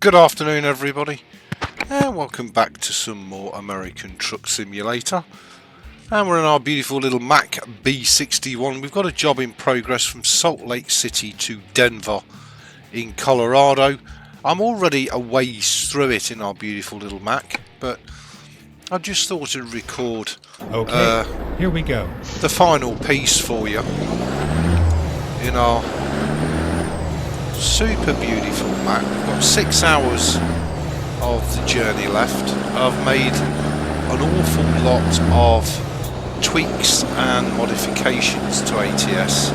Good afternoon everybody, and welcome back to some more American Truck Simulator. And we're in our beautiful little Mack B69. We've got a job in progress from Salt Lake City to Denver in Colorado. I'm already a ways through it in our beautiful little Mack, but I just thought I'd record here we go. The final piece for you in our super beautiful Mack. We've got 6 hours of the journey left. I've made an awful lot of tweaks and modifications to ATS.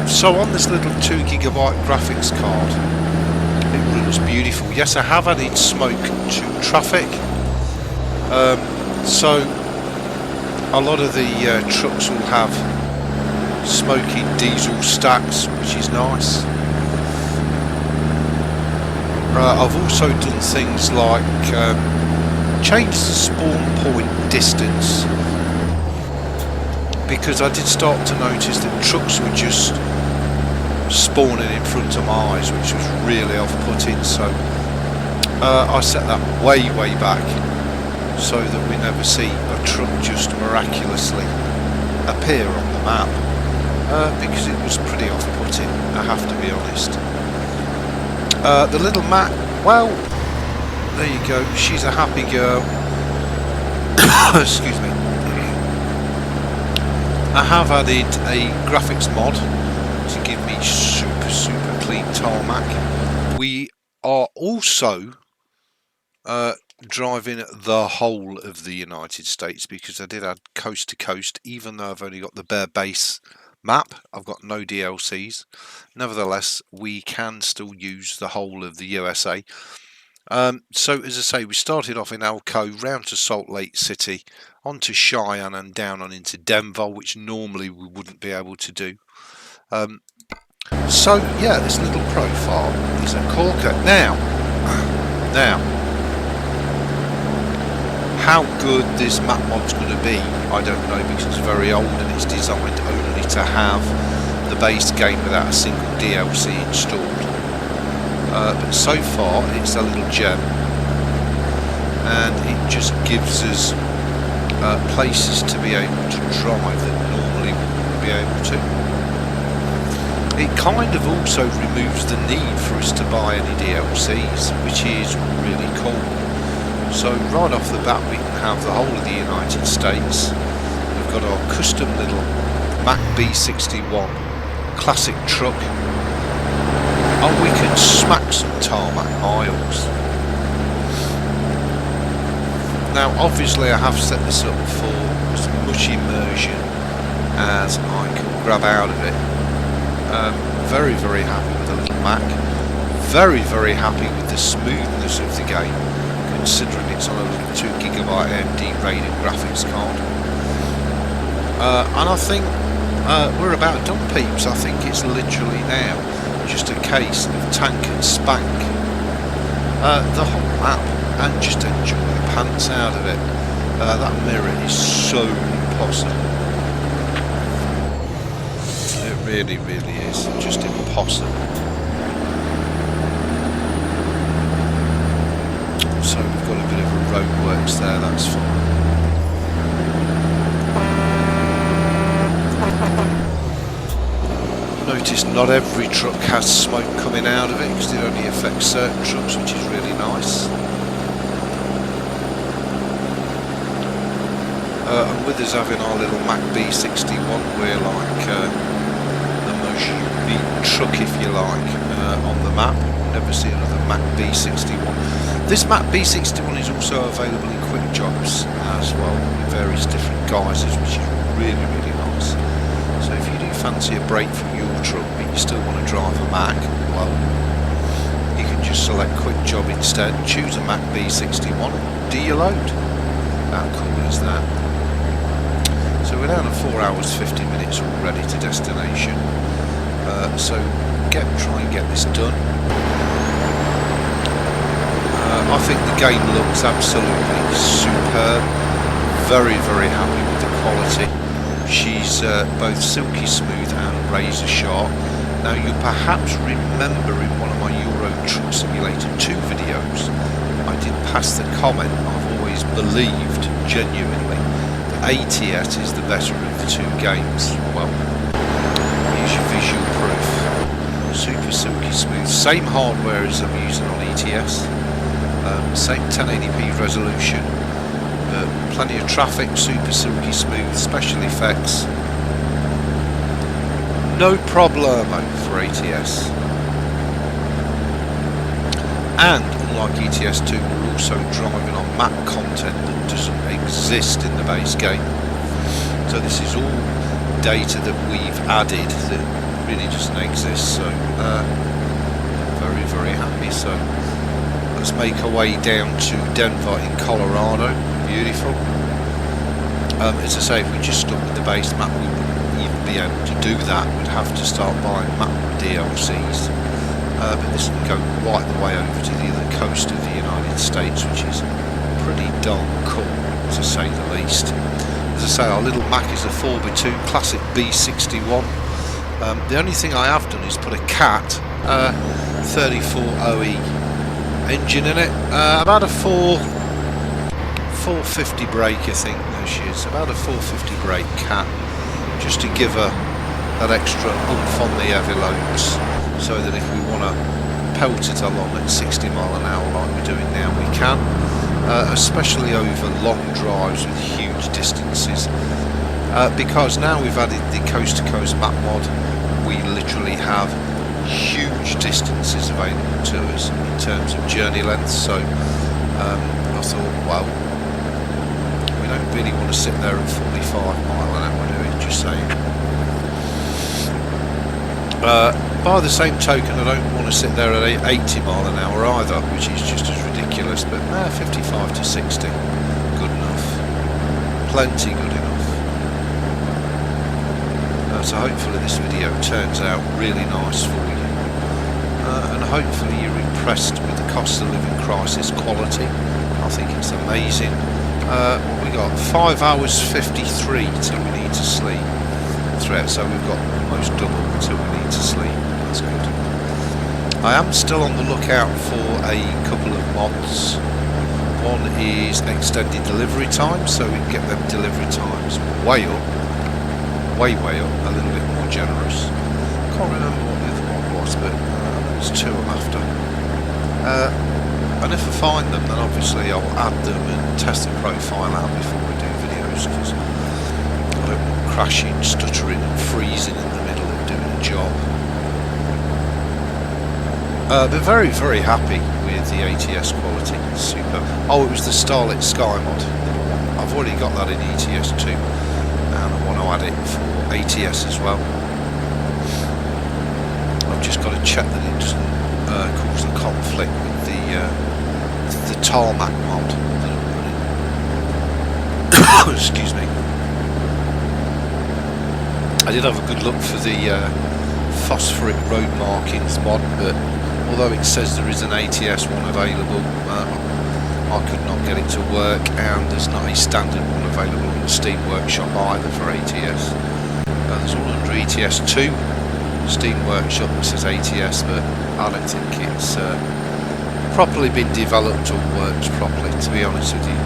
So on this little 2GB graphics card, it runs beautiful. Yes, I have added smoke to traffic. So a lot of the trucks will have smoky diesel stacks, which is nice. I've also done things like change the spawn point distance, because I did start to notice that trucks were just spawning in front of my eyes, which was really off-putting. So I set that way back so that we never see a truck just miraculously appear on the map, because it was pretty off-putting, I have to be honest. The little Mack, well, there you go, she's a happy girl. Excuse me. I have added a graphics mod to give me super clean tarmac. We are also driving the whole of the United States, because I did add coast to coast, even though I've only got the bare base map. I've got no DLCs. Nevertheless, we can still use the whole of the USA. So as I say, we started off in Elko, round to Salt Lake City, onto Cheyenne and down on into Denver, which normally we wouldn't be able to do. So yeah, this little profile is a corker. Now how good this map mod's going to be, I don't know, because it's very old and it's designed only to have the base game without a single DLC installed. But so far it's a little gem, and it just gives us places to be able to drive that normally we wouldn't be able to. It kind of also removes the need for us to buy any DLCs, which is really cool. So right off the bat we can have the whole of the United States. We've got our custom little Mack B69 classic truck, and we can smack some tarmac miles. Now obviously I have set this up for as much immersion as I can grab out of it. Very happy with the little Mack. Very happy with the smoothness of the game, considering it's on a little 2GB AMD Radeon graphics card. And I think we're about done, peeps. I think it's literally now just a case of tank and spank the whole map and just enjoy the pants out of it. That mirror is so impossible. It really is just impossible. So we've got a bit of a roadworks there, that's fine. Notice not every truck has smoke coming out of it, because it only affects certain trucks, which is really nice. And with us having our little Mack B69, we're like the most unique truck, if you like, on the map. Never see another Mack B69. This Mack B69 is also available in quick jobs as well, in various different guises, which is really nice. So if you do fancy a break from your truck but you still want to drive a Mack, well, you can just select quick job instead, choose a Mack B69 and do your load. How cool is that? So we're down at 4 hours 50 minutes already to destination. So try and get this done. I think the game looks absolutely superb. Very happy with the quality. She's both silky smooth and razor sharp. Now you perhaps remember in one of my Euro Truck Simulator 2 videos, I did pass the comment, I've always believed genuinely that ATS is the better of the two games. Well, here's your visual proof. Super silky smooth, same hardware as I'm using on ETS, same 1080p resolution, plenty of traffic, super silky smooth, special effects. No problemo for ATS. And unlike ETS2, we're also driving on Mack content that doesn't exist in the base game. So this is all data that we've added that really doesn't exist. So very, very happy. So let's make our way down to Denver in Colorado. Beautiful. As I say, if we just stuck with the base map, we wouldn't even be able to do that. We'd have to start buying map DLCs. But this can go right the way over to the other coast of the United States, which is pretty darn cool, to say the least. As I say, our little Mack is a 4x2 classic B69. The only thing I have done is put a Cat 34OE engine in it. About a 450 brake, I think. There she is. About a 450 brake Cat, just to give her that extra oomph on the heavy loads, so that if we want to pelt it along at 60 mile an hour like we're doing now, we can, especially over long drives with huge distances, because now we've added the coast-to-coast map mod. We literally have huge distances available to us in terms of journey length. So I thought, well, we don't really want to sit there at 45 mile an hour, do we? Just saying. By the same token, I don't want to sit there at 80 mile an hour either, which is just as ridiculous, but 55 to 60, good enough. Plenty good enough. So hopefully this video turns out really nice for you. And hopefully you're impressed with the cost of living crisis quality. I think it's amazing. We got 5 hours 53 till we need to sleep. So we've got almost double until we need to sleep. That's good. I am still on the lookout for a couple of mods. One is extended delivery time, so we can get them delivery times way up, way up, a little bit more generous. Can't remember what the other one was, but there's two I'm after. And if I find them, then obviously I'll add them and test the profile out before we do videos, because I don't want crashing, stuttering and freezing in the middle of doing a job. But very, very happy with the ATS quality. Super. Oh, it was the Starlit Sky mod. I've already got that in ETS2, and I want to add it for ATS as well. I've just got to check that it doesn't cause a conflict with the tarmac mod that I'm running. Excuse me. I did have a good look for the phosphoric road markings mod, but although it says there is an ATS one available, I could not get it to work, and there's not a standard one available in the Steam Workshop either for ATS. There's one under ETS2, Steam Workshop, that says ATS, but I don't think it's properly been developed or works properly, to be honest with you.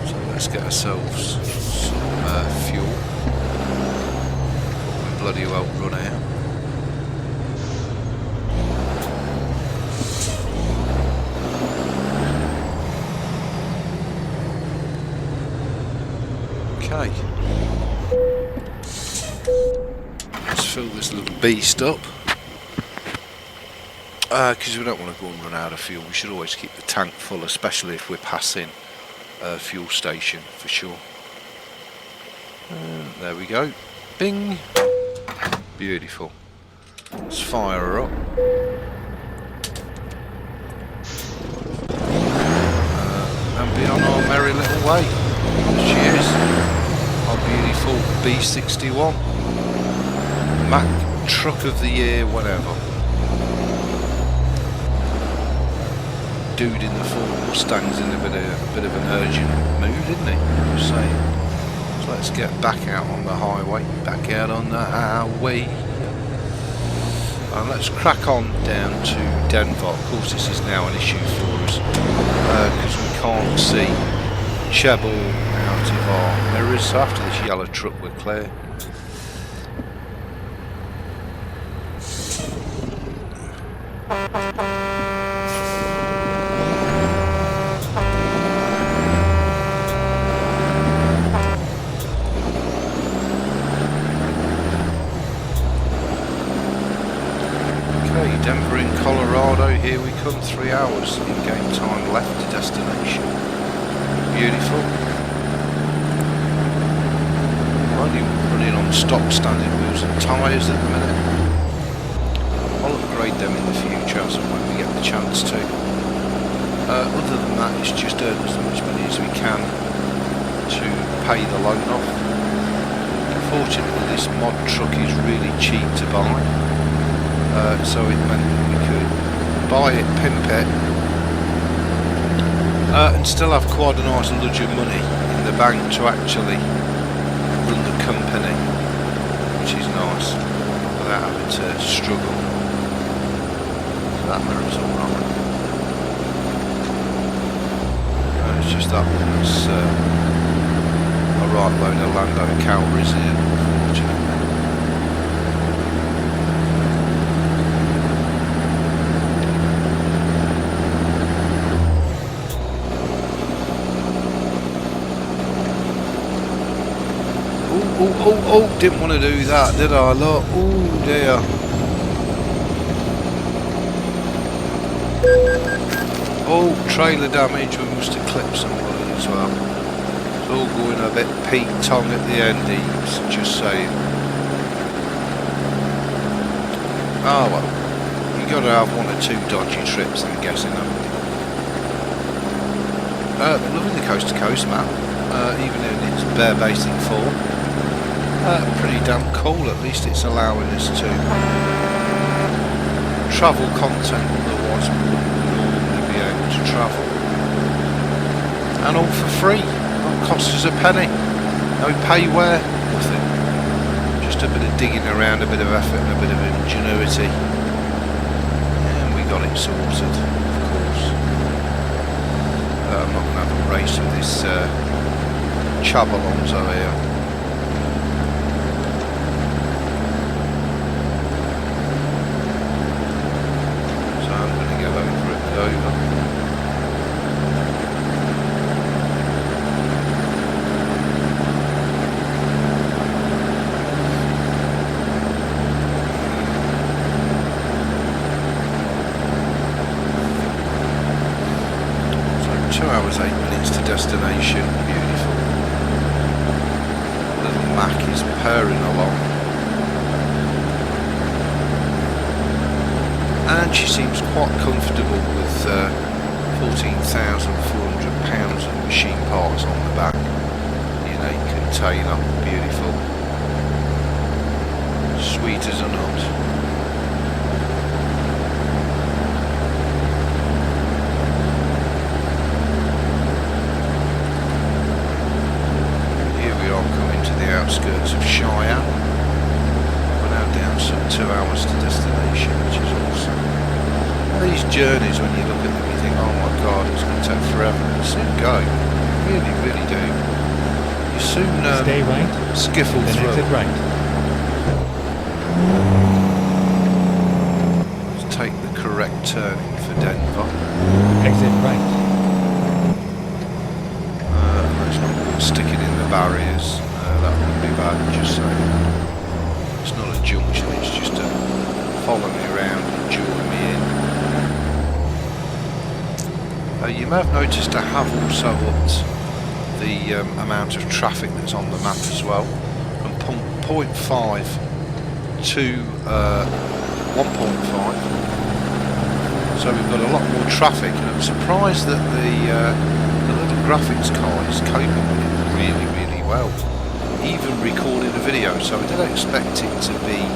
So let's get ourselves some fuel. We bloody well run out. Okay. Let's fill this little beast up. Because we don't want to go and run out of fuel. We should always keep the tank full, especially if we're passing a fuel station, for sure. There we go. Bing! Beautiful. Let's fire her up. And be on our merry little way. There she is. Our beautiful B69. Mack Truck of the Year, whatever. Dude in the Ford Mustang's in a bit of an urgent mood, isn't he? Just saying. So let's get back out on the highway, back out on the highway. And let's crack on down to Denver. Of course this is now an issue for us, because we can't see Chebble out of our mirrors. So after this yellow truck we're clear. Denver in Colorado, here we come, 3 hours in game time left to destination. Beautiful. Only running on stock standard wheels and tyres at the minute. I'll upgrade them in the future as and when we get the chance to. Other than that, it's just earn as much money as we can to pay the loan off. Unfortunately, this mod truck is really cheap to buy. So it meant that we could buy it, pimp it, and still have quite a nice ludge of money in the bank to actually run the company, which is nice, without having to struggle. So that mirror's alright. It's just that one's a right load of Lando Calvaries in it, unfortunately. Oh, didn't want to do that, did I? Look, oh dear. Oh, trailer damage, we must have clipped somebody as well. It's all going a bit peak-tongue at the end, Eves, just saying. Oh well, you got to have 1 or 2 dodgy trips, I'm guessing, haven't you? Loving the coast-to-coast map, even in its bare basic form. Pretty damn cool, at least it's allowing us to travel content otherwise we wouldn't normally be able to travel. And all for free, not cost us a penny, no payware, nothing. Just a bit of digging around, a bit of effort and a bit of ingenuity. And we got it sorted, of course. I'm not going to have a race with this Chabalonzo here. Destination, beautiful. Little Mack is purring along, and she seems quite comfortable with 14,400 of machine parts on the back in a container. Beautiful, sweet as a nut. Outskirts of Cheyenne. We're now down some 2 hours to destination, which is awesome. And these journeys, when you look at them, you think, oh my god, it's going to take forever. They soon go. You really, really do. You soon stay right, skiffle then through. Exit right. Let's take the correct turning for Denver. Exit right. Let's not stick it in the barriers. That wouldn't be bad, just saying. It's not a junction, it's just a follow me around and join me in. You may have noticed I have also upped the amount of traffic that's on the map as well, from 0.5 to 1.5. So we've got a lot more traffic, and I'm surprised that the little graphics card is coping with it really, really well. Even recording a video, so I didn't expect it to be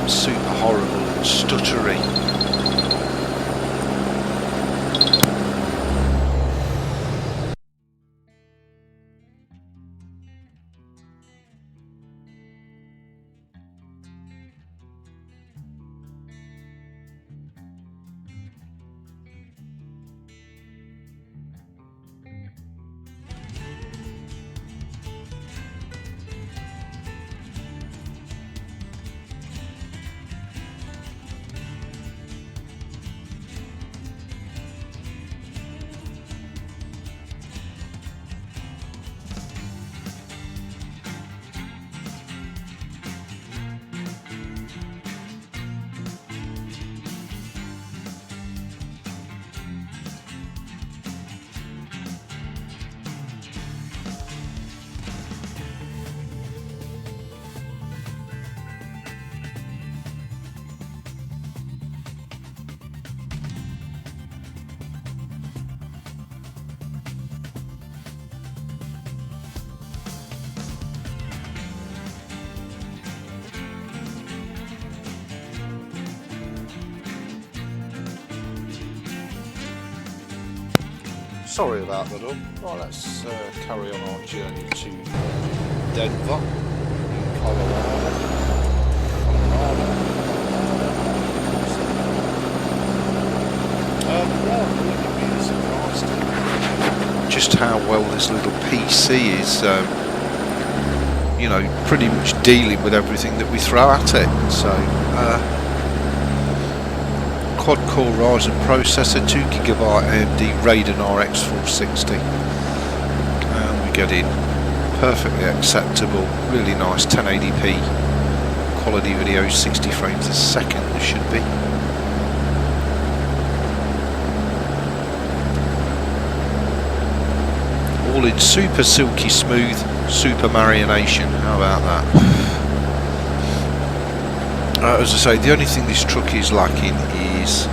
super horrible and stuttery. Sorry about that, all. Right, let's carry on our journey to Denver, in Colorado. Really surprised just how well this little PC is, you know, pretty much dealing with everything that we throw at it. So, Quad Core Ryzen processor, 2GB AMD Radeon RX 460. And we get in perfectly acceptable, really nice 1080p quality video, 60 frames a second it should be. All in super silky smooth, super marination. How about that? As I say, the only thing this truck is lacking is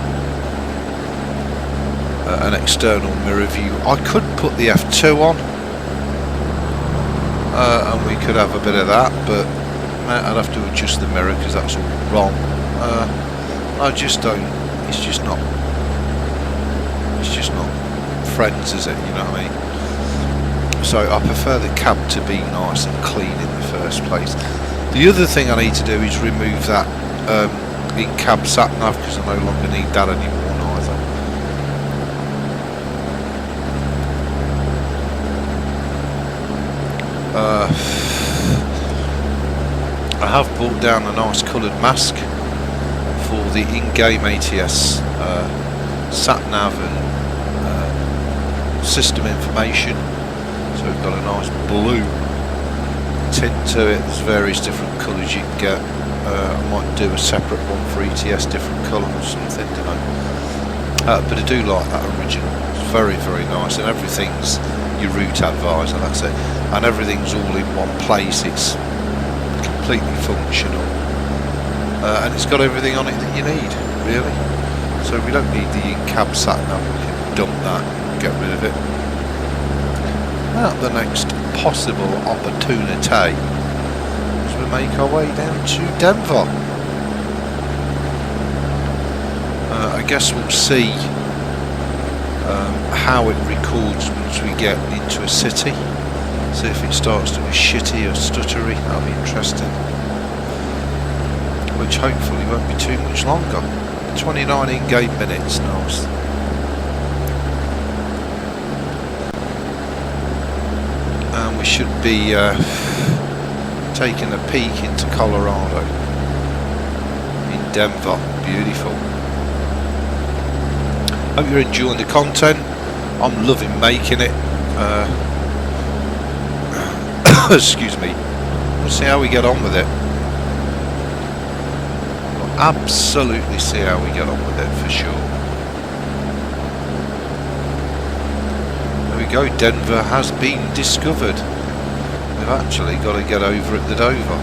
an external mirror view. I could put the F2 on and we could have a bit of that, but I'd have to adjust the mirror because that's all wrong. I just don't, it's just not friends, is it, you know what I mean? So I prefer the cab to be nice and clean in the first place. The other thing I need to do is remove that in-cab sat-nav because I no longer need that anymore neither. I have brought down a nice coloured mask for the in-game ATS sat-nav and system information. So we've got a nice blue tint to it. There's various different colours you can get. I might do a separate one for ETS, different colour or something, don't know. But I do like that original. It's very, very nice, and everything's your route advisor, that's it. And everything's all in one place. It's completely functional. And it's got everything on it that you need, really. So we don't need the in-cab sat-nav. We can dump that and get rid of it. Now the next possible opportunity as we make our way down to Denver. I guess we'll see how it records once we get into a city. See if it starts to be shitty or stuttery. That'll be interesting. Which hopefully won't be too much longer. 29 in-game minutes, nice. And we should be taking a peek into Colorado, in Denver. Beautiful. Hope you're enjoying the content. I'm loving making it. Excuse me. We'll see how we get on with it. We'll absolutely see how we get on with it for sure. There we go. Denver has been discovered. We've actually got to get over at the Dover.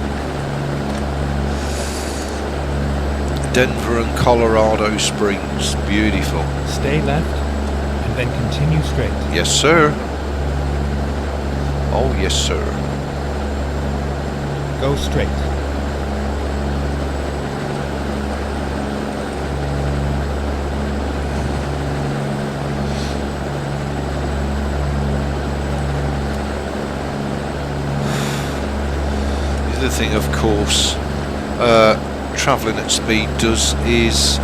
Denver and Colorado Springs. Beautiful. Stay left and then continue straight. Yes, sir. Oh, yes, sir. Go straight. The other thing, of course, travelling at speed does is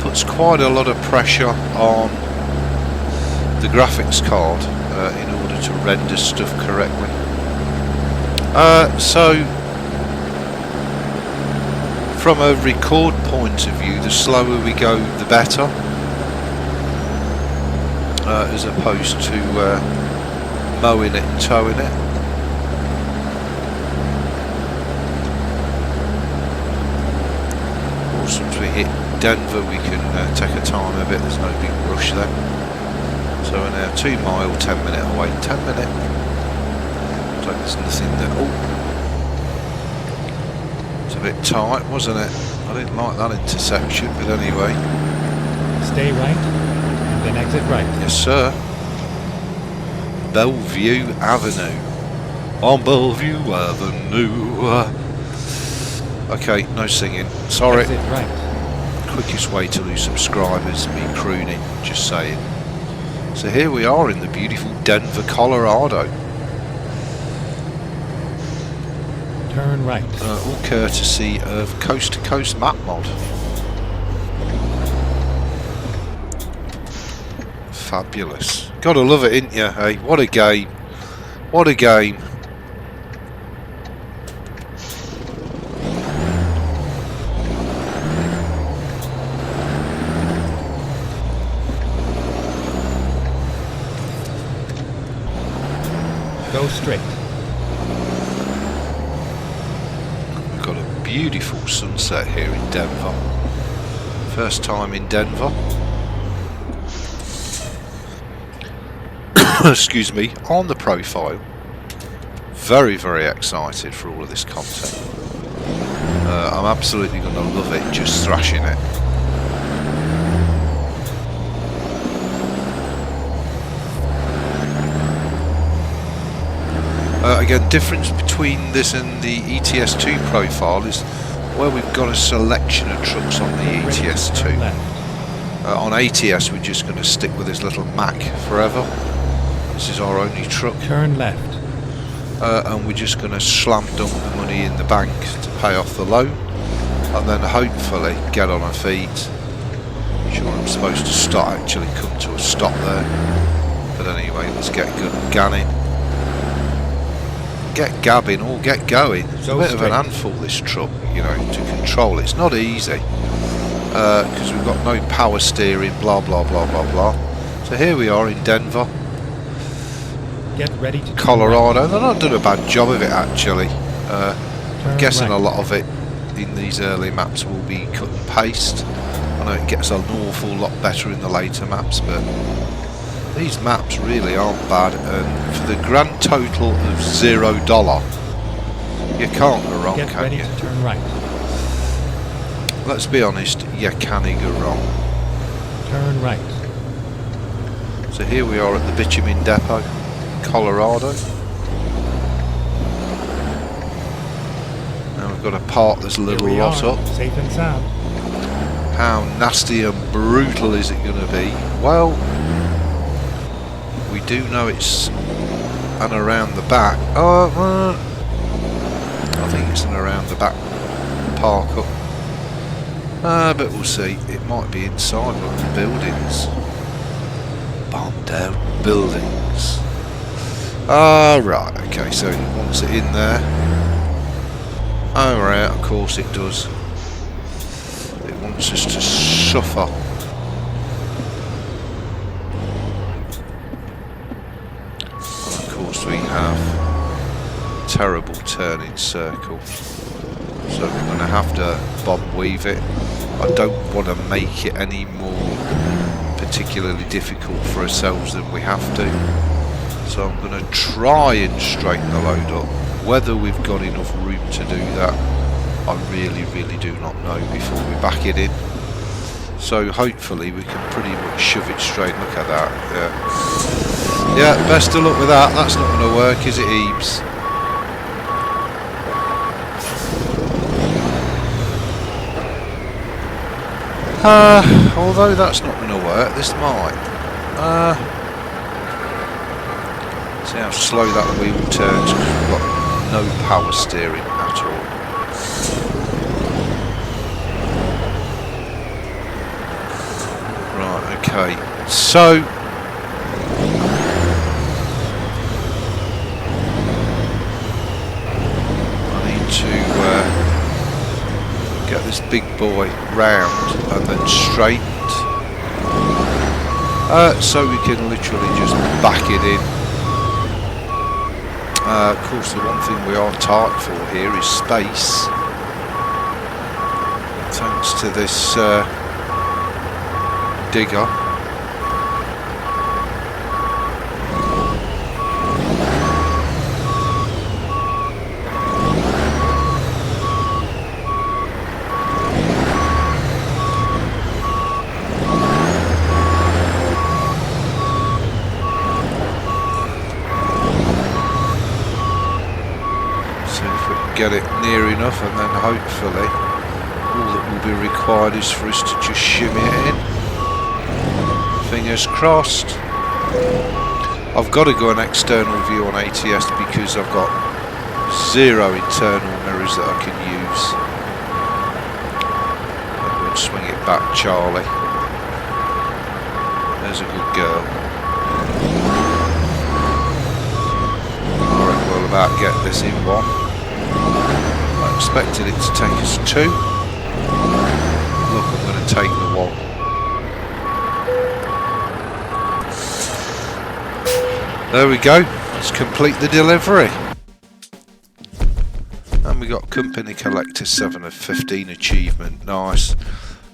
puts quite a lot of pressure on the graphics card in order to render stuff correctly. So from a record point of view, the slower we go the better, as opposed to mowing it and towing it. Once we hit Denver we can take our time a bit, there's no big rush there. So we're now 2 mile, 10 minute away, 10 minute. So there's nothing that, oh, it's a bit tight, wasn't it? I didn't like that intersection, but anyway. Stay right and then exit right. Yes sir. Bellevue Avenue. On Bellevue Avenue. Okay, no singing. Sorry. Exit right. Quickest way to lose subscribers, me crooning, just saying. So here we are in the beautiful Denver, Colorado. Turn right. All courtesy of Coast to Coast Map Mod. Fabulous. Gotta love it, ain't you? Hey, what a game. What a game. Go straight. We've got a beautiful sunset here in Denver. First time in Denver. Excuse me, on the profile. Very, very excited for all of this content. I'm absolutely going to love it, just thrashing it. Again, difference between this and the ETS2 profile is where we've got a selection of trucks on the ETS2. On ATS we're just going to stick with this little Mack forever. This is our only truck. Turn left. And we're just going to slam dunk the money in the bank to pay off the loan. And then hopefully get on our feet. I'm sure I'm supposed to start actually come to a stop there. But anyway, let's get good and ganning. Get gabbing or get going. It's a bit of an handful, this truck, you know, to control. It's not easy because we've got no power steering, blah blah blah blah blah. So here we are in Denver, Get ready to Colorado. They're not doing a bad job of it actually. I'm guessing a lot of it in these early maps will be cut and paste. I know it gets an awful lot better in the later maps, but these maps really aren't bad, and for the grand total of $0, you can't go wrong, Get can ready you? to turn right. Let's be honest, you can't go wrong. Turn right. So here we are at the Bitumen Depot, Colorado. Now we've got to park this little lot up. Safe and sound. How nasty and brutal is it going to be? Well, we do know it's an around the back. I think it's an around the back park up. But we'll see. It might be inside one of the buildings. Bombed out buildings. Right, okay, so it wants it in there. Oh right, of course it does. It wants us to suffer. We have terrible turning circle, so we're going to have to bomb weave it. I don't want to make it any more particularly difficult for ourselves than we have to, so I'm going to try and straighten the load up. Whether we've got enough room to do that, I really do not know before we back it in. So hopefully we can pretty much shove it straight. Look at that. Yeah, best of luck with that. That's not going to work, is it, Eames? Although that's not going to work, this might. See how slow that wheel turns, because we've got no power steering at all. Right, okay. So get this big boy round and then straightened, so we can literally just back it in. Of course, the one thing we are tight for here is space, thanks to this digger. Get it near enough, and then hopefully all that will be required is for us to just shimmy it in. Fingers crossed. I've got to go an external view on ATS because I've got 0 internal mirrors that I can use. I'm going to swing it back, Charlie. There's a good girl. I reckon we'll about get this in one. I expected it to take us 2. Look, I'm going to take the 1. There we go. Let's complete the delivery. And we got Company Collector 7 of 15 achievement. Nice.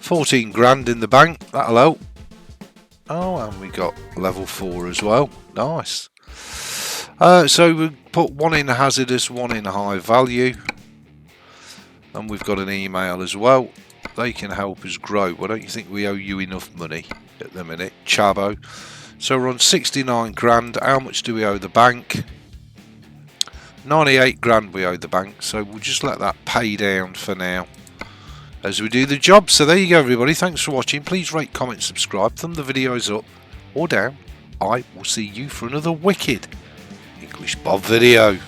14 grand in the bank. That'll help. Oh, and we got level 4 as well. Nice. So we put 1 in hazardous, 1 in high value. And we've got an email as well. They can help us grow. Well, don't you think we owe you enough money at the minute? Chabo. So we're on 69 grand. How much do we owe the bank? 98 grand we owe the bank. So we'll just let that pay down for now as we do the job. So there you go, everybody. Thanks for watching. Please rate, comment, subscribe. Thumb the videos up or down. I will see you for another wicked English Bob video.